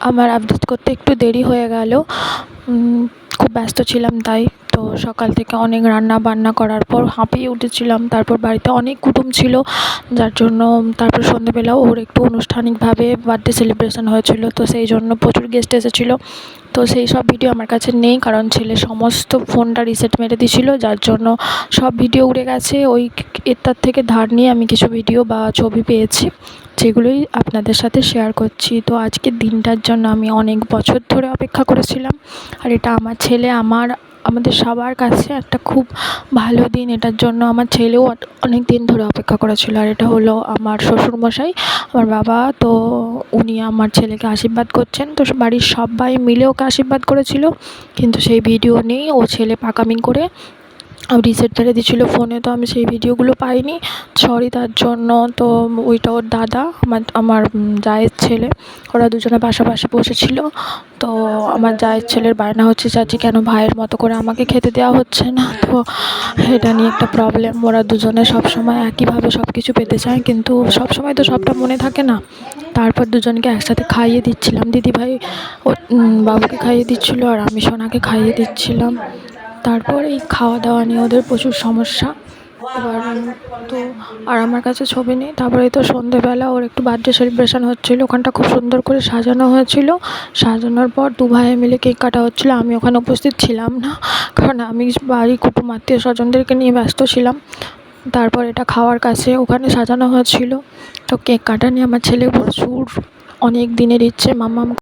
আমার আপডেট করতে একটু দেরি হয়ে গেল। খুব ব্যস্ত ছিলাম তাই। তো সকাল থেকে অনেক রান্না বান্না করার পর হাঁপিয়ে উঠেছিলাম। তারপর বাড়িতে অনেক কুটুম ছিল, যার জন্য তারপর সন্ধ্যেবেলা ওর একটু আনুষ্ঠানিকভাবে বার্থডে সেলিব্রেশন হয়েছিল। তো সেই জন্য প্রচুর গেস্ট এসেছিলো। তো সেই সব ভিডিও আমার কাছে নেই, কারণ ছেলে সমস্ত ফোনটা রিসেট মেরে দিয়েছিল, যার জন্য সব ভিডিও উড়ে গেছে। ওই এটার থেকে ধার নিয়ে আমি কিছু ভিডিও বা ছবি পেয়েছি, যেগুলোই আপনাদের সাথে শেয়ার করছি। তো আজকের দিনটার জন্য আমি অনেক বছর ধরে অপেক্ষা করেছিলাম, আর এটা আমার ছেলে আমাদের সবার কাছে একটা খুব ভালো দিন। এটার জন্য আমার ছেলেও অনেক দিন ধরে অপেক্ষা করেছিল। আর এটা হলো আমার শ্বশুরমশাই, আমার বাবা। তো উনি আমার ছেলেকে আশীর্বাদ করছেন। তো বাড়ির সবাই মিলে ওকে আশীর্বাদ করেছিল, কিন্তু সেই ভিডিও নেই। ও ছেলে পাকামি করে রিসেট মেরে দিয়েছিলো ফোনে, তো আমি সেই ভিডিওগুলো পাইনি। সরি তার জন্য। তো ওইটা ওর দাদা, আমার জায়ের ছেলে, ওরা দুজনে পাশাপাশি বসেছিল। তো আমার জায়ের ছেলের বায়না হচ্ছে, চাচি কেন ভাইয়ের মতো করে আমাকে খেতে দেওয়া হচ্ছে না। তো এটা নিয়ে একটা প্রবলেম। ওরা দুজনে সবসময় একইভাবে সব কিছু পেতে চায়, কিন্তু সবসময় তো সবটা মনে থাকে না। তারপর দুজনকে একসাথে খাইয়ে দিচ্ছিলাম। দিদিভাই ও বাবুকে খাইয়ে দিচ্ছিলো, আর আমি সোনাকে খাইয়ে দিচ্ছিলাম। তারপর এই খাওয়া দাওয়া নিয়ে ওদের প্রচুর সমস্যা। এবার তো আর আমার কাছে ছবি নেই। তারপরে তো সন্ধ্যেবেলা ওর একটু বার্থডে সেলিব্রেশন হচ্ছিলো, ওখানটা খুব সুন্দর করে সাজানো হয়েছিল। সাজানোর পর দু ভাইয়ে মিলে কেক কাটা হচ্ছিলো। আমি ওখানে উপস্থিত ছিলাম না, কারণ আমি বাড়ি কুটুম আত্মীয় স্বজনদেরকে নিয়ে ব্যস্ত ছিলাম। তারপর এটা খাওয়ার কাছে ওখানে সাজানো হয়েছিল। তো কেক কাটা নিয়ে আমার ছেলে প্রচুর অনেক দিনের ইচ্ছে, মাম্মা